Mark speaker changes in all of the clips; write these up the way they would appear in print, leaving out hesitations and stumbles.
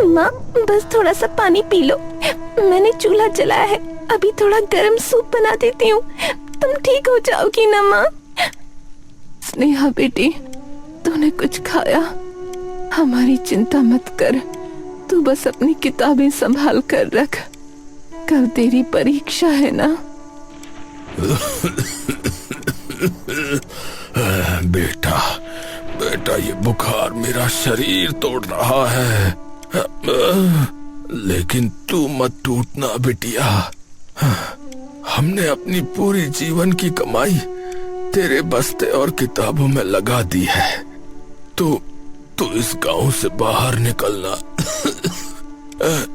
Speaker 1: माँ बस थोड़ा सा पानी पी लो, मैंने चूल्हा जलाया है, अभी थोड़ा गर्म सूप बना देती हूँ, तुम ठीक हो जाओगी ना माँ।
Speaker 2: स्नेहा बेटी, तूने कुछ खाया? हमारी चिंता मत कर, तू बस अपनी किताबें संभाल कर रख, कल तेरी परीक्षा है ना।
Speaker 3: बेटा बेटा, ये बुखार मेरा शरीर तोड़ रहा है, लेकिन तू मत टूटना बिटिया। हमने अपनी पूरी जीवन की कमाई तेरे बस्ते और किताबों में लगा दी है। तू इस गांव से बाहर निकलना।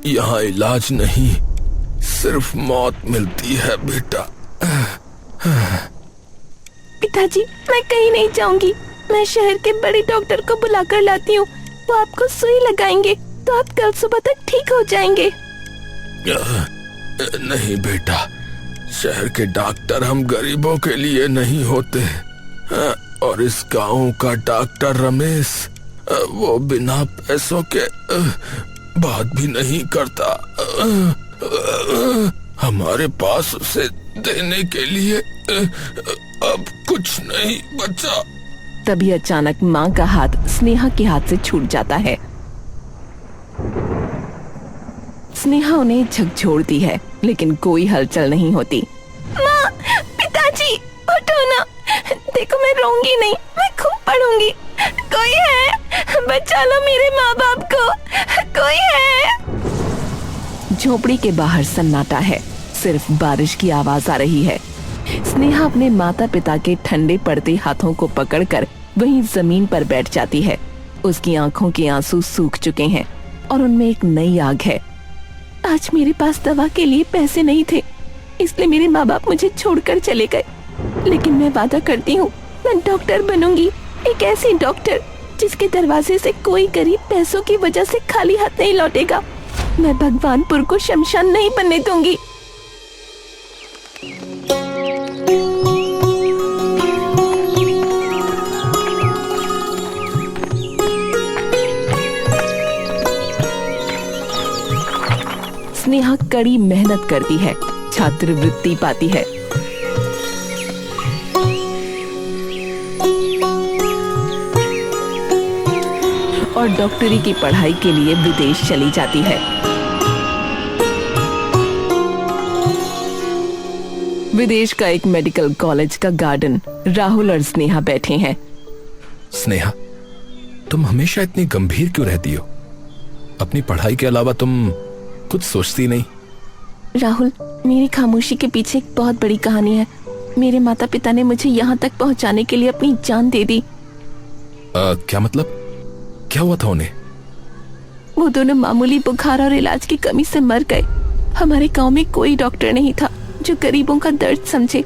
Speaker 3: यहाँ इलाज नहीं, सिर्फ मौत मिलती है बेटा।
Speaker 1: पिताजी, मैं कहीं नहीं जाऊंगी, मैं शहर के बड़े डॉक्टर को बुलाकर लाती हूँ, वो आपको सुई लगाएंगे तो आप कल सुबह तक ठीक हो जाएंगे।
Speaker 3: नहीं बेटा, शहर के डॉक्टर हम गरीबों के लिए नहीं होते, और इस गांव का डॉक्टर रमेश, वो बिना पैसों के बात भी नहीं करता। हमारे पास उसे देने के लिए अब कुछ नहीं बचा।
Speaker 2: तभी अचानक माँ का हाथ स्नेहा के हाथ से छूट जाता है। स्नेहा उन्हें झकझोरती है, लेकिन कोई हलचल नहीं होती।
Speaker 1: माँ, पिताजी, उठो ना, देखो मैं रोऊंगी नहीं, मैं खूब पढ़ूंगी। कोई है, बचा लो मेरे माँ बाप को, कोई है।
Speaker 2: झोपड़ी के बाहर सन्नाटा है, सिर्फ बारिश की आवाज आ रही है। स्नेहा अपने माता पिता के ठंडे पड़ते हाथों को पकड़कर वहीं जमीन पर बैठ जाती है। उसकी आंखों के आंसू सूख चुके हैं और उनमें एक नई आग है।
Speaker 1: आज मेरे पास दवा के लिए पैसे नहीं थे, इसलिए मेरे माँ बाप मुझे छोड़कर चले गए, लेकिन मैं वादा करती हूँ मैं डॉक्टर बनूंगी, एक ऐसी डॉक्टर जिसके दरवाजे से कोई गरीब पैसों की वजह से खाली हाथ नहीं लौटेगा। मैं भगवानपुर को शमशान नहीं बनने दूंगी।
Speaker 2: स्नेहा कड़ी मेहनत करती है, छात्रवृत्ति पाती है। और डॉक्टरी की पढ़ाई के लिए विदेश चली जाती है। विदेश का एक मेडिकल कॉलेज का गार्डन राहुल और स्नेहा बैठे हैं।
Speaker 3: स्नेहा, तुम हमेशा इतनी गंभीर क्यों रहती हो? अपनी पढ़ाई के अलावा तुम कुछ सोचती नहीं?
Speaker 1: राहुल, मेरी खामोशी के पीछे एक बहुत बड़ी कहानी है। मेरे माता पिता ने मुझे यहाँ तक पहुँचाने के लिए अपनी जान दे दी।
Speaker 3: क्या मतलब? क्या हुआ था उन्हें?
Speaker 1: वो दोनों मामूली बुखार और इलाज की कमी से मर गए। हमारे गांव में कोई डॉक्टर नहीं था जो गरीबों का दर्द समझे।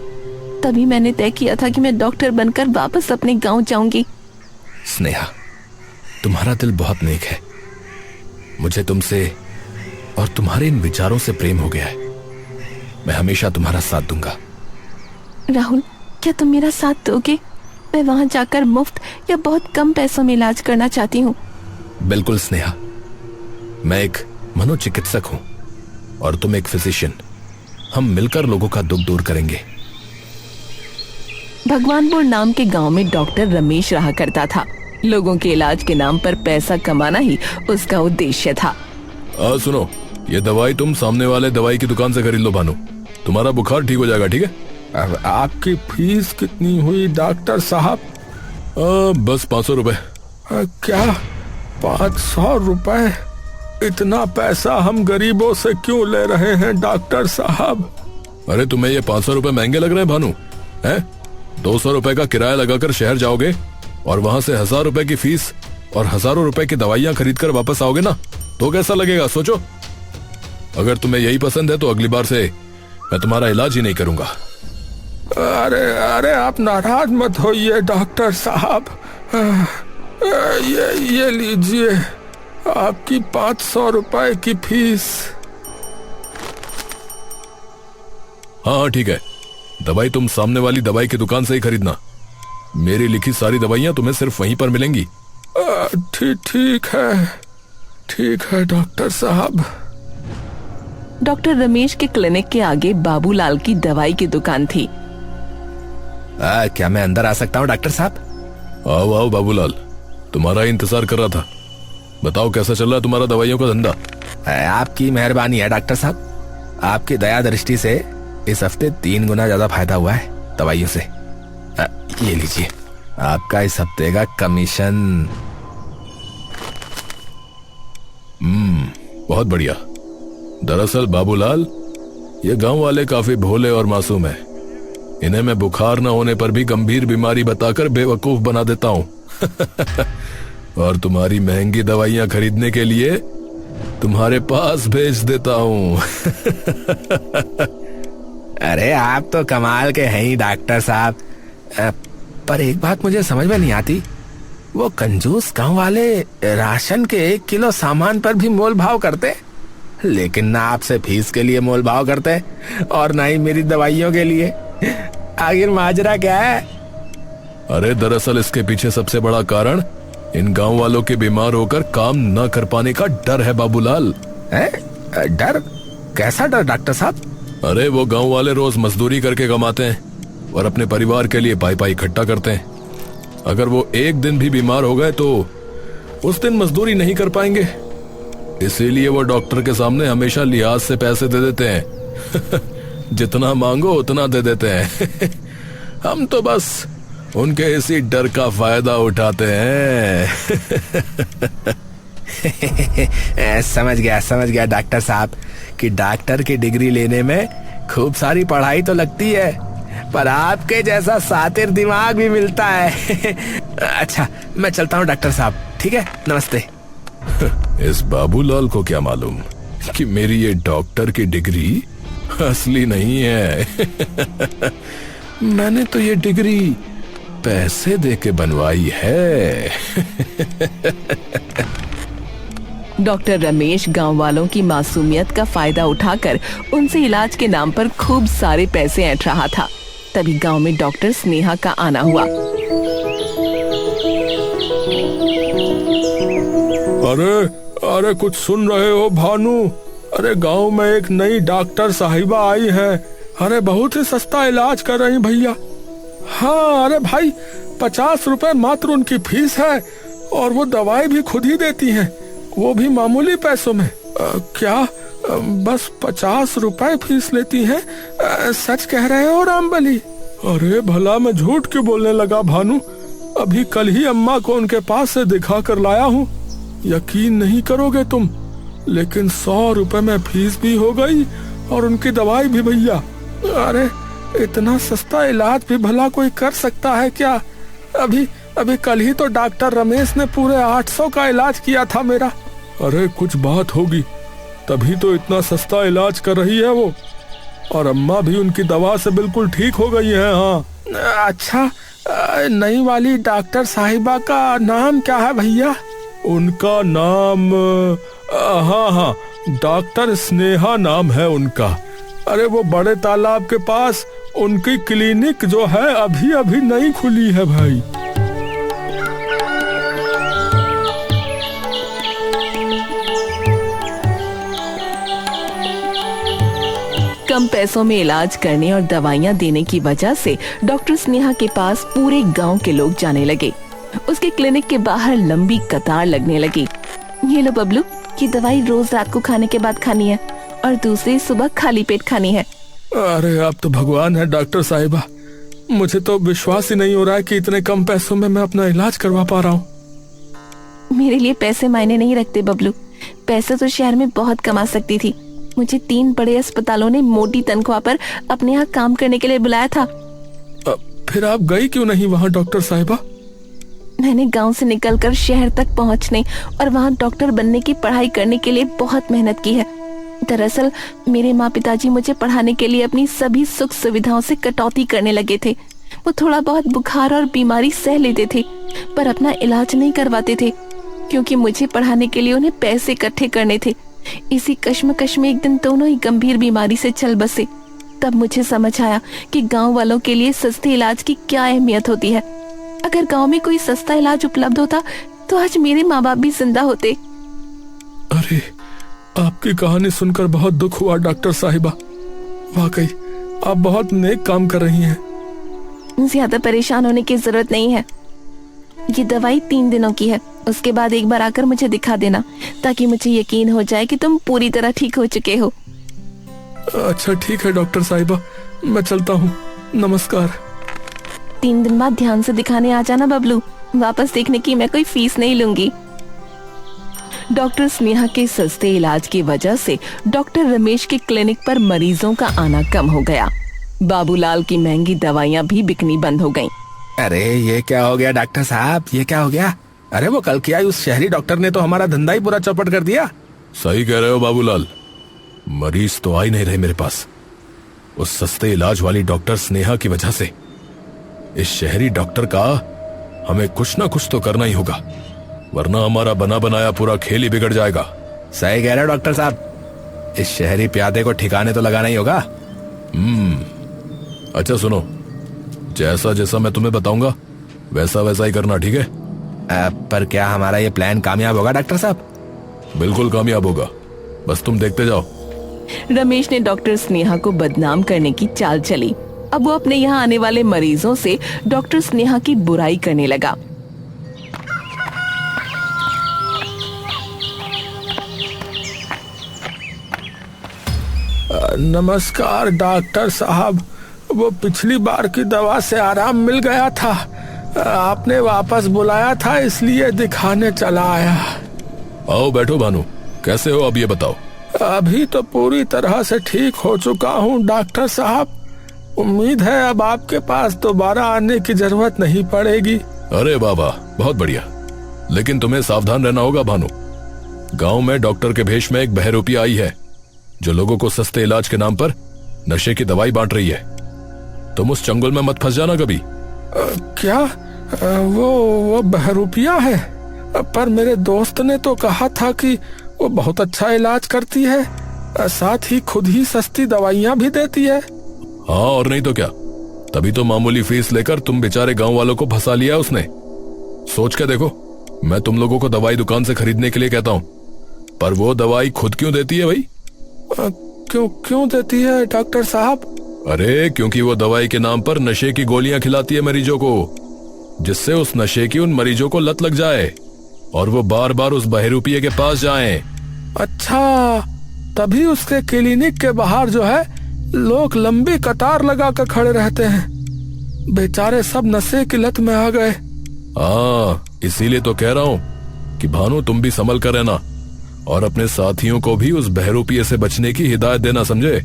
Speaker 1: तभी मैंने तय किया था कि मैं डॉक्टर बनकर वापस अपने गांव जाऊंगी।
Speaker 3: स्नेहा, तुम्हारा दिल बहुत नेक है। मुझे तुमसे और तुम्हारे इन विचारों से प्रेम हो गया है। मैं हमेशा तुम्हारा साथ दूंगा।
Speaker 1: राहुल, क्या तुम मेरा साथ दोगे? मैं वहां जाकर मुफ्त या बहुत कम पैसों में इलाज करना चाहती हूँ।
Speaker 3: बिल्कुल स्नेहा, मैं एक मनोचिकित्सक हूँ और तुम एक फिजिशियन। हम मिलकर लोगों का दुख दूर करेंगे।
Speaker 2: भगवानपुर नाम के गांव में डॉक्टर रमेश रहा करता था। लोगों के इलाज के नाम पर पैसा कमाना ही उसका उद्देश्य था।
Speaker 3: सुनो, ये दवाई तुम सामने वाले दवाई की दुकान से खरीद लो भानु, तुम्हारा बुखार ठीक हो जाएगा। ठीक है?
Speaker 4: अब आपकी फीस कितनी हुई डॉक्टर साहब?
Speaker 3: बस 500 रुपए।
Speaker 4: क्या 500 रुपए? इतना पैसा हम गरीबों से क्यों ले रहे हैं डॉक्टर साहब?
Speaker 3: अरे तुम्हें ये 500 रुपए महंगे लग रहे हैं भानु? हैं? 200 रुपए का किराया लगाकर शहर जाओगे और वहां से 1000 रुपए की फीस और हजारों रुपए की दवाइयां खरीद कर वापस आओगे ना, तो कैसा लगेगा सोचो। अगर तुम्हें यही पसंद है तो अगली बार से मैं तुम्हारा इलाज ही नहीं करूंगा।
Speaker 4: अरे अरे, आप नाराज मत होइए डॉक्टर साहब। ये लीजिए आपकी 500 रुपए की फीस।
Speaker 3: हाँ ठीक है, दवाई तुम सामने वाली दवाई की दुकान से ही खरीदना। मेरी लिखी सारी दवाइयां तुम्हें सिर्फ वहीं पर मिलेंगी।
Speaker 4: ठीक है। ठीक है डॉक्टर साहब।
Speaker 2: डॉक्टर रमेश के क्लिनिक के आगे बाबूलाल की दवाई की दुकान थी।
Speaker 5: क्या मैं अंदर आ सकता हूँ डॉक्टर साहब?
Speaker 3: आओ आओ बाबूलाल, तुम्हारा ही इंतजार कर रहा था। बताओ कैसा चल रहा है तुम्हारा दवाइयों का धंधा?
Speaker 5: आपकी मेहरबानी है डॉक्टर साहब, आपकी दया दृष्टि से इस हफ्ते 3 गुना ज्यादा फायदा हुआ है दवाइयों से। ये लीजिए आपका इस हफ्ते का कमीशन।
Speaker 3: बहुत बढ़िया। दरअसल बाबूलाल, ये गांव वाले काफी भोले और मासूम हैं। इन्हें मैं बुखार न होने पर भी गंभीर बीमारी बताकर बेवकूफ बना देता हूँ और तुम्हारी महंगी दवाइयां खरीदने के लिए तुम्हारे पास भेज देता हूँ
Speaker 5: अरे आप तो कमाल के हैं ही डॉक्टर साहब। पर एक बात मुझे समझ में नहीं आती, वो कंजूस गांव वाले राशन के 1 किलो सामान पर भी मोल भाव करते, लेकिन ना आपसे फीस के लिए मोल भाव करते और ना ही मेरी दवाइयों के लिए। आखिर माजरा क्या है?
Speaker 3: अरे दरअसल इसके पीछे सबसे बड़ा कारण इन गांव वालों के बीमार होकर काम न कर पाने का डर है बाबूलाल।
Speaker 5: डर? कैसा डर डॉक्टर साहब?
Speaker 3: अरे वो गांव वाले रोज मजदूरी करके कमाते हैं और अपने परिवार के लिए पाई पाई इकट्ठा करते हैं। अगर वो एक दिन भी बीमार हो गए तो उस दिन मजदूरी नहीं कर पाएंगे, इसीलिए वो डॉक्टर के सामने हमेशा लिहाज से पैसे दे देते हैं जितना मांगो उतना दे देते हैं हम तो बस उनके इसी डर का फायदा उठाते हैं
Speaker 5: समझ गया डॉक्टर साहब कि डॉक्टर की डिग्री लेने में खूब सारी पढ़ाई तो लगती है, पर आपके जैसा सातिर दिमाग भी मिलता है अच्छा मैं चलता हूँ डॉक्टर साहब, ठीक है, नमस्ते।
Speaker 3: इस बाबूलाल को क्या मालूम कि मेरी ये डॉक्टर की डिग्री असली नहीं है मैंने तो ये डिग्री पैसे देके बनवाई है
Speaker 2: डॉक्टर रमेश गांव वालों की मासूमियत का फायदा उठाकर उनसे इलाज के नाम पर खूब सारे पैसे ऐंठ रहा था। तभी गांव में डॉक्टर स्नेहा का आना हुआ।
Speaker 4: अरे कुछ सुन रहे हो भानु? अरे गांव में एक नई डॉक्टर साहिबा आई है। अरे बहुत ही सस्ता इलाज कर रही भैया। हाँ अरे भाई 50 रुपए मात्र उनकी फीस है और वो दवाई भी खुद ही देती हैं, वो भी मामूली पैसों में। क्या बस 50 रुपए फीस लेती हैं? सच कह रहे हो रामबली? अरे भला मैं झूठ क्यों बोलने लगा भानु, अभी कल ही अम्मा को उनके पास से दिखा कर लाया हूँ। यकीन नहीं करोगे तुम, लेकिन 100 रुपए में फीस भी हो गई और उनकी दवाई भी भैया। अरे इतना सस्ता इलाज भी भला कोई कर सकता है क्या? अभी कल ही तो डॉक्टर रमेश ने पूरे 800 का इलाज किया था मेरा। अरे कुछ बात होगी तभी तो इतना सस्ता इलाज कर रही है वो, और अम्मा भी उनकी दवा से बिल्कुल ठीक हो गई है। हाँ अच्छा, नई वाली डॉक्टर साहिबा का नाम क्या है भैया? उनका नाम हाँ डॉक्टर स्नेहा नाम है उनका। अरे वो बड़े तालाब के पास उनकी क्लिनिक जो है अभी नई खुली है भाई।
Speaker 2: कम पैसों में इलाज करने और दवाइयाँ देने की वजह से डॉक्टर स्नेहा के पास पूरे गांव के लोग जाने लगे। उसके क्लिनिक के बाहर लंबी कतार लगने लगी। ये लो बबलू, ये दवाई रोज रात को खाने के बाद खानी है और दूसरी सुबह खाली पेट खानी है।
Speaker 4: अरे आप तो भगवान है डॉक्टर साहिबा, मुझे तो विश्वास ही नहीं हो रहा है कि इतने कम पैसों में मैं अपना इलाज करवा पा रहा हूँ।
Speaker 1: मेरे लिए पैसे मायने नहीं रखते बबलू, पैसे तो शहर में बहुत कमा सकती थी। मुझे 3 बड़े अस्पतालों ने मोटी तनख्वाह पर अपने यहाँ काम करने के लिए बुलाया था।
Speaker 4: फिर आप गई क्यों नहीं वहाँ डॉक्टर साहिबा?
Speaker 1: मैंने गांव से निकलकर शहर तक पहुँचने और वहाँ डॉक्टर बनने की पढ़ाई करने के लिए बहुत मेहनत की है। दरअसल मेरे माँ पिताजी मुझे पढ़ाने के लिए अपनी सभी सुख सुविधाओं से कटौती करने लगे थे। वो थोड़ा बहुत बुखार और बीमारी सह लेते थे पर अपना इलाज नहीं करवाते थे, क्योंकि मुझे पढ़ाने के लिए उन्हें पैसे इकट्ठे करने थे। इसी कश्मकश में एक दिन दोनों ही गंभीर बीमारी से चल बसे। तब मुझे समझ आया कि गांव वालों के लिए सस्ते इलाज की क्या अहमियत होती है। अगर गांव में कोई सस्ता इलाज उपलब्ध होता तो आज मेरे माँ बाप भी जिंदा होते।
Speaker 4: अरे, आपकी कहानी सुनकर बहुत दुख हुआ डॉक्टर साहिबा। वाकई आप बहुत नेक काम कर रही हैं।
Speaker 1: ज्यादा परेशान होने की जरूरत नहीं है। ये दवाई 3 दिनों की है, उसके बाद एक बार आकर मुझे दिखा देना, ताकि मुझे यकीन हो जाए कि तुम पूरी तरह ठीक हो चुके हो।
Speaker 4: अच्छा ठीक है डॉक्टर साहिबा, मैं चलता हूँ, नमस्कार।
Speaker 1: 3 दिन बाद ध्यान से दिखाने आ जाना बबलू। वापस देखने की मैं कोई फीस नहीं लूंगी।
Speaker 2: डॉक्टर स्नेहा के सस्ते इलाज की वजह से डॉक्टर रमेश के क्लिनिक पर मरीजों का आना कम हो गया। बाबूलाल की महंगी दवाइयां भी बिकनी बंद हो गईं।
Speaker 5: अरे ये क्या हो गया डॉक्टर साहब, ये क्या हो गया? अरे वो कल की आई उस शहरी डॉक्टर ने तो हमारा धंधा ही पूरा चौपट कर दिया।
Speaker 3: सही कह रहे हो बाबूलाल, मरीज तो आ ही नहीं रहे मेरे पास। उस सस्ते इलाज वाली डॉक्टर स्नेहा की वजह से। इस शहरी डॉक्टर का हमें कुछ ना कुछ तो करना ही होगा, वरना हमारा बना बनाया पूरा खेल ही बिगड़ जाएगा।
Speaker 5: सही कह रहे हो डॉक्टर साहब, इस शहरी प्यादे को ठिकाने तो लगाना ही होगा।
Speaker 3: अच्छा सुनो, जैसा जैसा मैं तुम्हें बताऊंगा वैसा वैसा ही करना, ठीक है?
Speaker 5: पर क्या हमारा ये प्लान कामयाब होगा डॉक्टर साहब?
Speaker 3: बिल्कुल कामयाब होगा, बस तुम देखते जाओ।
Speaker 2: रमेश ने डॉक्टर स्नेहा को बदनाम करने की चाल चली। अब वो अपने यहाँ आने वाले मरीजों से डॉक्टर स्नेहा की बुराई करने लगा।
Speaker 4: नमस्कार डॉक्टर साहब, वो पिछली बार की दवा से आराम मिल गया था, आपने वापस बुलाया था इसलिए दिखाने चला आया।
Speaker 3: आओ बैठो भानु, कैसे हो अब ये बताओ?
Speaker 4: अभी तो पूरी तरह से ठीक हो चुका हूँ डॉक्टर साहब, उम्मीद है अब आपके पास दोबारा आने की जरूरत नहीं पड़ेगी।
Speaker 3: अरे बाबा बहुत बढ़िया, लेकिन तुम्हें सावधान रहना होगा भानु। गांव में डॉक्टर के भेष में एक बहरूपिया आई है जो लोगों को सस्ते इलाज के नाम पर नशे की दवाई बांट रही है। तुम उस चंगुल में मत फंस जाना कभी।
Speaker 4: क्या वो बहरूपिया है? पर मेरे दोस्त ने तो कहा था कि वो बहुत अच्छा इलाज करती है, साथ ही खुद ही सस्ती दवाइयाँ भी देती है।
Speaker 3: हाँ और नहीं तो क्या, तभी तो मामूली फीस लेकर तुम बेचारे गांव वालों को फंसा लिया उसने। सोच के देखो, मैं तुम लोगों को दवाई दुकान से खरीदने के लिए कहता हूँ, पर वो दवाई खुद क्यों देती है भाई?
Speaker 4: क्यों देती है डॉक्टर साहब?
Speaker 3: अरे क्योंकि वो दवाई के नाम पर नशे की गोलियां खिलाती है मरीजों को, जिससे उस नशे की उन मरीजों को लत लग जाए और वो बार बार उस बहरूपिये के पास जाएं।
Speaker 4: अच्छा, तभी उसके क्लिनिक के बाहर जो है लोग लंबी कतार लगा कर खड़े रहते हैं। बेचारे सब नशे की लत में आ गए।
Speaker 3: हाँ, इसीलिए तो कह रहा हूँ कि भानु तुम भी संभल कर रहना और अपने साथियों को भी उस बहरूपिये से बचने की हिदायत देना, समझे?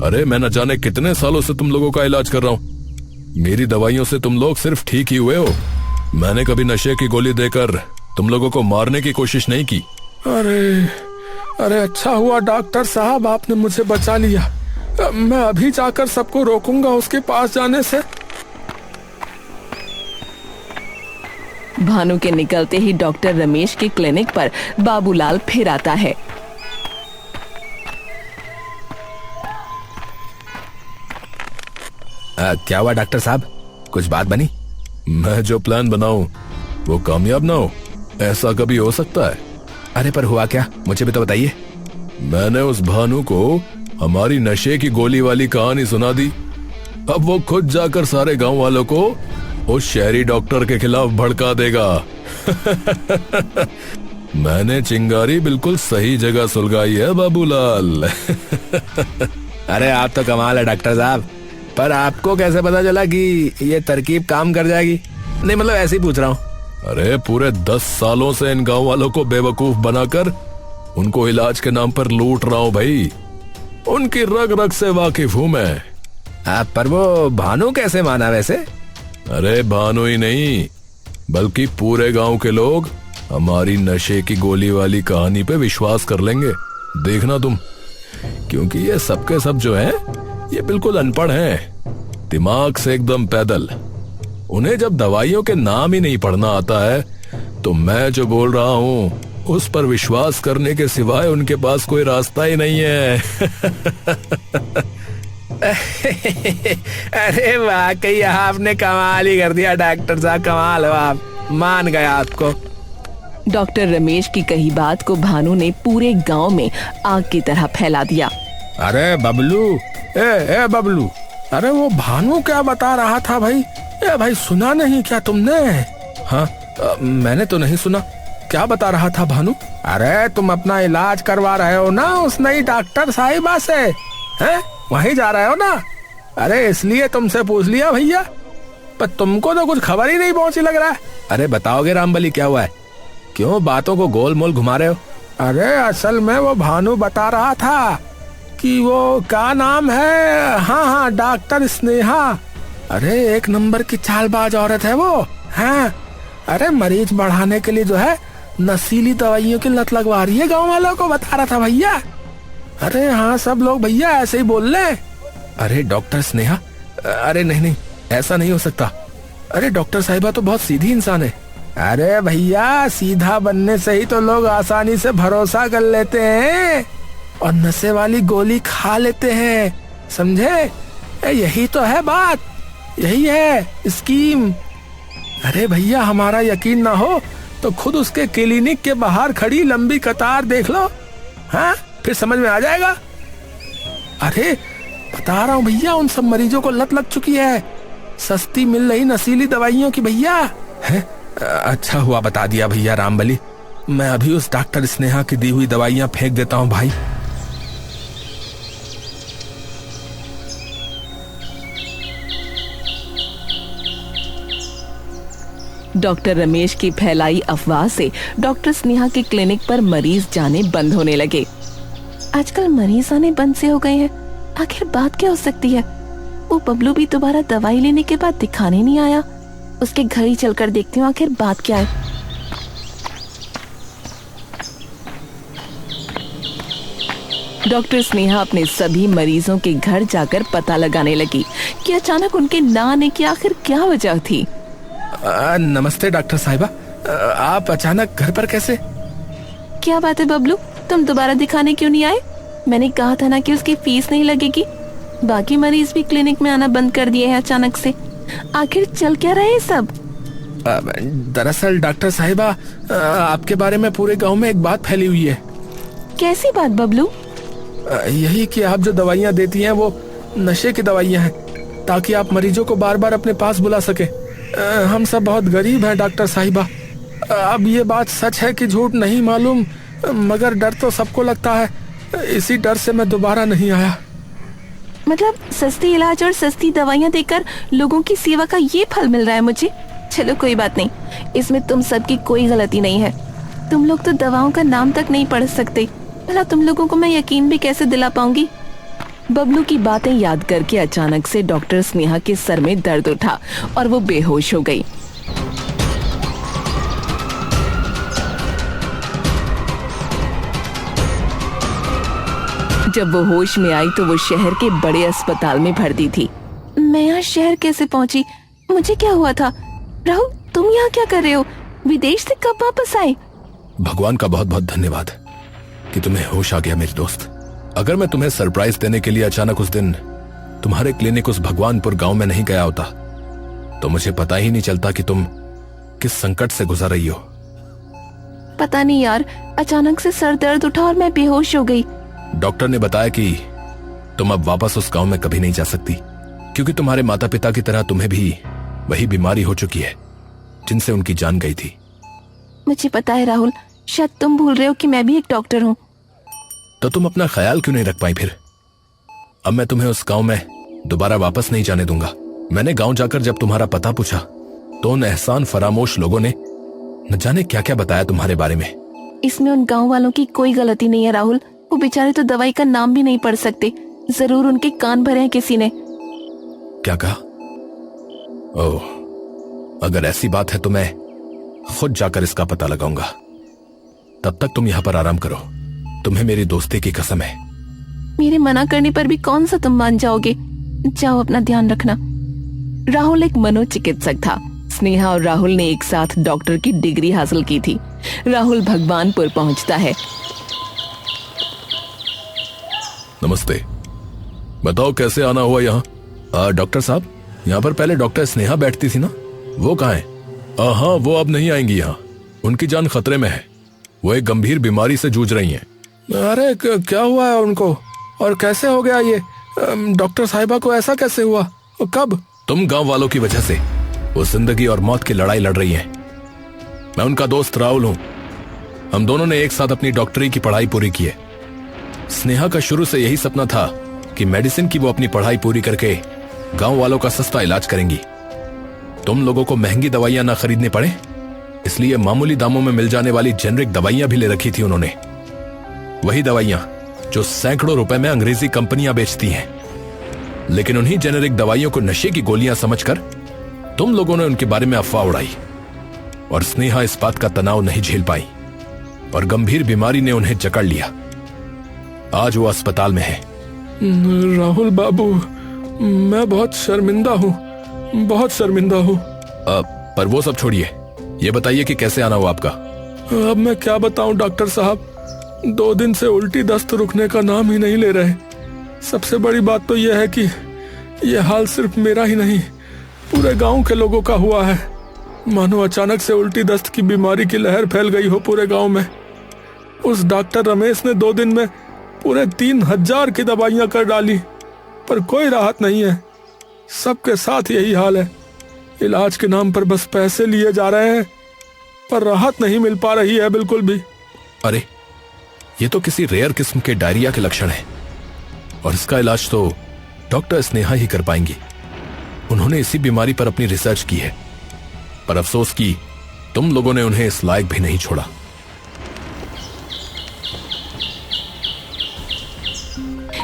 Speaker 3: अरे मैं न जाने कितने सालों से तुम लोगों का इलाज कर रहा हूँ, मेरी दवाइयों से तुम लोग सिर्फ ठीक ही हुए हो। मैंने कभी नशे की गोली देकर तुम लोगों को मारने की कोशिश नहीं की।
Speaker 4: अरे अच्छा हुआ डॉक्टर साहब आपने मुझे बचा लिया। मैं अभी जाकर सबको रोकूंगा उसके पास जाने से।
Speaker 2: भानु के निकलते ही डॉक्टर रमेश के क्लिनिक पर बाबूलाल फिर आता है।
Speaker 5: क्या हुआ डॉक्टर साहब, कुछ बात बनी?
Speaker 3: मैं जो प्लान बनाऊं वो कामयाब ना हो, ऐसा कभी हो सकता है?
Speaker 5: अरे पर हुआ क्या, मुझे भी तो बताइए।
Speaker 3: मैंने उस भानु को हमारी नशे की गोली वाली कहानी सुना दी। अब वो खुद जाकर सारे गांव वालों को उस शहरी डॉक्टर के खिलाफ भड़का देगा। मैंने चिंगारी बिल्कुल सही जगह सुलगाई है बाबूलाल।
Speaker 5: अरे आप तो कमाल है डॉक्टर साहब, पर आपको कैसे पता चला कि ये तरकीब काम कर जाएगी? नहीं मतलब ऐसे ही पूछ रहा हूँ।
Speaker 3: अरे पूरे 10 सालों से इन गांव वालों को बेवकूफ बनाकर उनको इलाज के नाम पर लूट रहा हूँ भाई, उनकी रग रग से वाकिफ हूँ मैं।
Speaker 5: पर वो भानु कैसे माना वैसे?
Speaker 3: अरे भानु ही नहीं बल्कि पूरे गांव के लोग हमारी नशे की गोली वाली कहानी पे विश्वास कर लेंगे, देखना तुम। क्योंकि ये सबके सब जो हैं ये बिल्कुल अनपढ़ हैं, दिमाग से एकदम पैदल। उन्हें जब दवाइयों के नाम ही नहीं पढ़ना आता है तो मैं जो बोल रहा हूँ उस पर विश्वास करने के सिवाय उनके पास कोई रास्ता ही नहीं है।
Speaker 5: अरे वाकई आपने कमाल ही कर दिया डॉक्टर साहब, कमाल हो आप, मान गया आपको।
Speaker 2: डॉक्टर रमेश की कही बात को भानु ने पूरे गांव में आग की तरह फैला दिया।
Speaker 5: अरे बबलू, ए बबलू, अरे वो भानु क्या बता रहा था भाई? ए भाई, सुना नहीं क्या तुमने? हाँ, मैंने तो नहीं सुना। क्या बता रहा था भानु? अरे तुम अपना इलाज करवा रहे हो ना उस नई डॉक्टर साहिबा से, हैं? वहीं जा रहे हो ना? अरे इसलिए तुमसे पूछ लिया भैया, पर तुमको तो कुछ खबर ही नहीं पहुंची लग रहा है। अरे बताओगे रामबली, क्या हुआ है? क्यों बातों को गोल मोल घुमा रहे हो? अरे असल में वो भानु बता रहा था कि वो क्या नाम है, हाँ, डॉक्टर स्नेहा। अरे एक नंबर की चालबाज औरत है वो। हाँ, अरे मरीज बढ़ाने के लिए जो है नशीली दवाइयों की लत लगवा रही है गांव वालों को, बता रहा था भैया। अरे हाँ, सब लोग भैया ऐसे ही बोल रहे। अरे डॉक्टर स्नेहा, अरे नहीं, ऐसा नहीं हो सकता। अरे डॉक्टर साहिबा तो बहुत सीधी इंसान है। अरे भैया, सीधा बनने से ही तो लोग आसानी से भरोसा कर लेते हैं और नशे वाली गोली खा लेते हैं, समझे? यही तो है बात, यही है स्कीम। अरे भैया, हमारा यकीन ना हो तो खुद उसके क्लिनिक के बाहर खड़ी लंबी कतार देख लो, हाँ, फिर समझ में आ जाएगा। अरे बता रहा हूँ भैया, उन सब मरीजों को लत लग चुकी है सस्ती मिल रही नशीली दवाइयों की भैया। है? अच्छा हुआ बता दिया भैया रामबली, मैं अभी उस डॉक्टर स्नेहा की दी हुई दवाइयां फेंक देता हूँ भाई।
Speaker 2: डॉक्टर रमेश की फैलाई अफवाह से डॉक्टर स्नेहा के क्लिनिक पर मरीज जाने बंद होने लगे।
Speaker 1: आजकल मरीज आने बंद से हो गए हैं, आखिर बात क्या हो सकती है? वो बबलू भी दोबारा दवाई लेने के बाद दिखाने नहीं आया। उसके घर ही चलकर देखती हूँ आखिर बात क्या है।
Speaker 2: डॉक्टर स्नेहा अपने सभी मरीजों के घर जाकर पता लगाने लगी कि अचानक उनके ना आने की आखिर क्या वजह थी।
Speaker 5: नमस्ते डॉक्टर साहिबा, आप अचानक घर पर कैसे?
Speaker 1: क्या बात है बबलू, तुम दोबारा दिखाने क्यों नहीं आए? मैंने कहा था ना कि उसकी फीस नहीं लगेगी। बाकी मरीज भी क्लिनिक में आना बंद कर दिए हैं अचानक से। आखिर चल क्या रहे सब?
Speaker 5: दरअसल डॉक्टर साहिबा, आपके बारे में पूरे गांव में एक बात फैली हुई है।
Speaker 1: कैसी बात बबलू?
Speaker 5: यही कि आप जो दवाइयाँ देती हैं वो नशे की दवाइयाँ हैं, ताकि आप मरीजों को बार बार अपने पास बुला सके। हम सब बहुत गरीब हैं डॉक्टर साहिबा। अब ये बात सच है कि झूठ नहीं मालूम, मगर डर तो सबको लगता है। इसी डर से मैं दोबारा नहीं आया।
Speaker 1: मतलब सस्ती इलाज और सस्ती दवाइयाँ देकर लोगों की सेवा का ये फल मिल रहा है मुझे? चलो कोई बात नहीं, इसमें तुम सबकी कोई गलती नहीं है। तुम लोग तो दवाओं का नाम तक नहीं पढ़ सकते, भला तुम लोगों को मैं यकीन भी कैसे दिला पाऊंगी?
Speaker 2: बबलू की बातें याद करके अचानक से डॉक्टर स्नेहा के सर में दर्द उठा और वो बेहोश हो गई। जब वो होश में आई तो वो शहर के बड़े अस्पताल में भर्ती थी।
Speaker 1: मैं यहाँ शहर कैसे पहुँची? मुझे क्या हुआ था? राहुल, तुम यहाँ क्या कर रहे हो? विदेश से कब वापस आए?
Speaker 3: भगवान का बहुत बहुत धन्यवाद कि तुम्हें होश आ गया मेरी दोस्त। अगर मैं तुम्हें सरप्राइज देने के लिए अचानक उस दिन तुम्हारे क्लिनिक उस भगवानपुर गांव में नहीं गया होता तो मुझे पता ही नहीं चलता कि तुम किस संकट से गुजर रही हो।
Speaker 1: पता नहीं यार, अचानक से सर दर्द उठा और मैं बेहोश हो गई।
Speaker 3: डॉक्टर ने बताया कि तुम अब वापस उस गांव में कभी नहीं जा सकती, क्योंकि तुम्हारे माता पिता की तरह तुम्हें भी वही बीमारी हो चुकी है जिनसे उनकी जान गई थी।
Speaker 1: मुझे पता है राहुल, शायद तुम भूल रहे हो कि मैं भी एक डॉक्टर हूँ।
Speaker 3: तो तुम अपना ख्याल क्यों नहीं रख पाई फिर? अब मैं तुम्हें उस गांव में दोबारा वापस नहीं जाने दूंगा। मैंने गांव जाकर जब तुम्हारा पता पूछा तो उन एहसान फरामोश लोगों ने न जाने क्या क्या बताया तुम्हारे बारे में।
Speaker 1: इसमें उन गांव वालों की कोई गलती नहीं है राहुल। वो बेचारे तो दवाई का नाम भी नहीं पढ़ सकते। जरूर उनके कान भरे हैं किसी ने।
Speaker 3: क्या कहा? ओह, अगर ऐसी बात है तो मैं खुद जाकर इसका पता लगाऊंगा। तब तक तुम यहाँ पर आराम करो, तुम्हें मेरी दोस्ती की कसम है।
Speaker 1: मेरे मना करने पर भी कौन सा तुम मान जाओगे? जाओ, अपना ध्यान रखना।
Speaker 2: राहुल एक मनोचिकित्सक था। स्नेहा और राहुल ने एक साथ डॉक्टर की डिग्री हासिल की थी। राहुल भगवानपुर पहुंचता है।
Speaker 3: नमस्ते, बताओ कैसे आना हुआ यहाँ? डॉक्टर साहब, यहाँ पर पहले डॉक्टर स्नेहा बैठती थी ना, वो कहाँ है? हाँ, वो अब नहीं आएंगी यहाँ। उनकी जान खतरे में है। वो एक गंभीर बीमारी से जूझ रही हैं।
Speaker 4: अरे क्या हुआ है उनको और कैसे हो गया ये? डॉक्टर साहिबा को ऐसा कैसे हुआ? कब?
Speaker 3: तुम गांव वालों की वजह से वो जिंदगी और मौत की लड़ाई लड़ रही हैं। मैं उनका दोस्त राहुल हूं। हम दोनों ने एक साथ अपनी डॉक्टरी की पढ़ाई पूरी की है। स्नेहा का शुरू से यही सपना था कि मेडिसिन की वो अपनी पढ़ाई पूरी करके गांव वालों का सस्ता इलाज करेंगी। तुम लोगों को महंगी दवाइयां ना खरीदने पड़े, इसलिए मामूली दामों में मिल जाने वाली जेनरिक दवाइयां भी ले रखी थी उन्होंने। वही दवाइयां जो सैकड़ों रुपए में अंग्रेजी कंपनियां बेचती हैं। लेकिन उन्हीं जेनेरिक दवाइयों को नशे की गोलियां समझकर तुम लोगों ने उनके बारे में अफवाह उड़ाई और स्नेहा इस बात का तनाव नहीं झेल पाई और गंभीर बीमारी ने उन्हें जकड़ लिया। आज वो अस्पताल में है।
Speaker 4: राहुल बाबू, मैं बहुत शर्मिंदा हूँ, बहुत शर्मिंदा हूँ।
Speaker 3: पर वो सब छोड़िए, ये बताइए कि कैसे आना हुआ आपका?
Speaker 4: अब मैं क्या बताऊं डॉक्टर साहब, 2 दिन से उल्टी दस्त रुकने का नाम ही नहीं ले रहे। सबसे बड़ी बात तो यह है कि यह हाल सिर्फ मेरा ही नहीं, पूरे गांव के लोगों का हुआ है। मानो अचानक से उल्टी दस्त की बीमारी की लहर फैल गई हो पूरे गांव में। उस डॉक्टर रमेश ने 2 दिन में पूरे 3000 की दवाइयां कर डाली, पर कोई राहत नहीं है। सबके साथ यही हाल है। इलाज के नाम पर बस पैसे लिए जा रहे हैं, पर राहत नहीं मिल पा रही है बिल्कुल भी।
Speaker 3: अरे, ये तो किसी रेयर किस्म के डायरिया के लक्षण हैं और इसका इलाज तो डॉक्टर स्नेहा ही कर पाएंगी। उन्होंने इसी बीमारी पर अपनी रिसर्च की है, पर अफसोस कि तुम लोगों ने उन्हें इस लायक भी नहीं छोड़ा।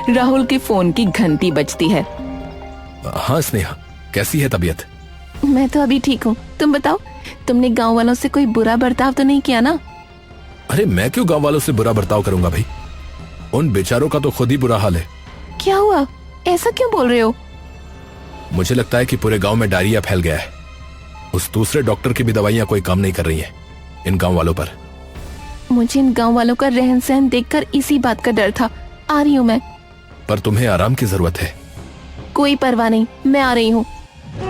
Speaker 2: राहुल के फोन की घंटी बजती है।
Speaker 3: हाँ स्नेहा, कैसी है तबीयत?
Speaker 1: मैं तो अभी ठीक हूँ। तुम बताओ, तुमने गांव वालों से कोई बुरा बर्ताव तो नहीं किया ना?
Speaker 3: अरे मैं क्यों गांव वालों से बुरा बर्ताव करूंगा भाई? उन बेचारों का तो खुद ही बुरा हाल है।
Speaker 1: क्या हुआ? ऐसा क्यों बोल रहे हो?
Speaker 3: मुझे लगता है कि पूरे गांव में डायरिया फैल गया है। उस दूसरे डॉक्टर की भी दवाइयां कोई काम नहीं कर रही हैं इन गांव वालों पर।
Speaker 1: मुझे इन गांव वालों का रहन सहन देखकर इसी बात का डर था। आ रही हूँ मैं।
Speaker 3: पर तुम्हें आराम की जरूरत है।
Speaker 1: कोई परवाह नहीं, मैं आ रही हूँ।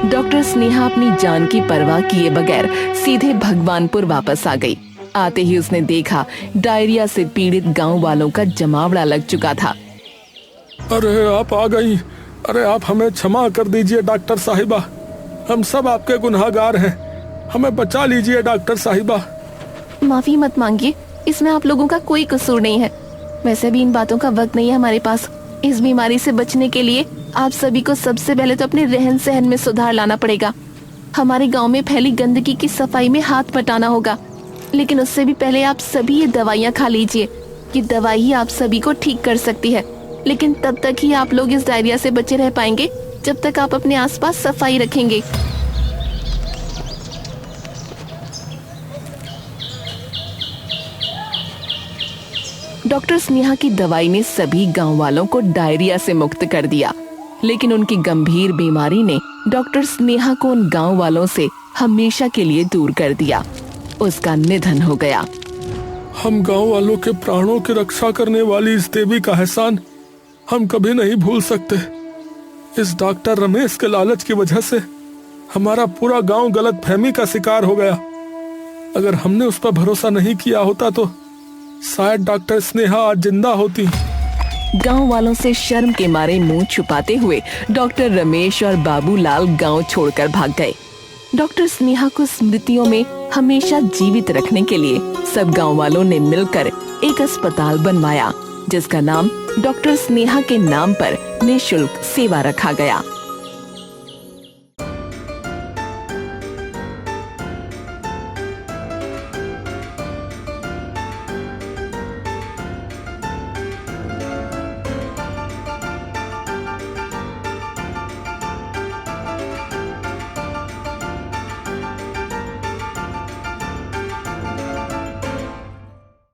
Speaker 2: डॉक्टर स्नेहा अपनी जान की परवाह किए बगैर सीधे भगवानपुर वापस आ गई। आते ही उसने देखा डायरिया से पीड़ित गांव वालों का जमावड़ा लग चुका था।
Speaker 4: अरे आप आ गई। अरे आप हमें क्षमा कर दीजिए डॉक्टर साहिबा, हम सब आपके गुनहगार हैं। हमें बचा लीजिए डॉक्टर साहिबा।
Speaker 1: माफी मत मांगिए, इसमें आप लोगों का कोई कसूर नहीं है। वैसे भी इन बातों का वक्त नहीं है हमारे पास। इस बीमारी से बचने के लिए आप सभी को सबसे पहले तो अपने रहन सहन में सुधार लाना पड़ेगा। हमारे गांव में फैली गंदगी की सफाई में हाथ बटाना होगा। लेकिन उससे भी पहले आप सभी ये दवाइयाँ खा लीजिए। ये दवाई ही आप सभी को ठीक कर सकती है। लेकिन तब तक ही आप लोग इस डायरिया से बचे रह पाएंगे जब तक आप अपने आसपास सफाई रखेंगे।
Speaker 2: डॉक्टर स्नेहा की दवाई ने सभी गांव वालों को डायरिया से मुक्त कर दिया, लेकिन उनकी गंभीर बीमारी ने डॉक्टर स्नेहा को उन गांव वालों से हमेशा के लिए दूर कर दिया। उसका निधन हो गया।
Speaker 4: हम गांव वालों के प्राणों की रक्षा करने वाली इस देवी का एहसान हम कभी नहीं भूल सकते। इस डॉक्टर रमेश के लालच की वजह से हमारा पूरा गांव गलतफहमी का शिकार हो गया। अगर हमने उस पर भरोसा नहीं किया होता तो शायद डॉक्टर स्नेहा आज जिंदा होती।
Speaker 2: गांव वालों से शर्म के मारे मुंह छुपाते हुए डॉक्टर रमेश और बाबूलाल गांव छोड़कर भाग गए। डॉक्टर स्नेहा को स्मृतियों में हमेशा जीवित रखने के लिए सब गांव वालों ने मिलकर एक अस्पताल बनवाया, जिसका नाम डॉक्टर स्नेहा के नाम पर निःशुल्क सेवा रखा गया।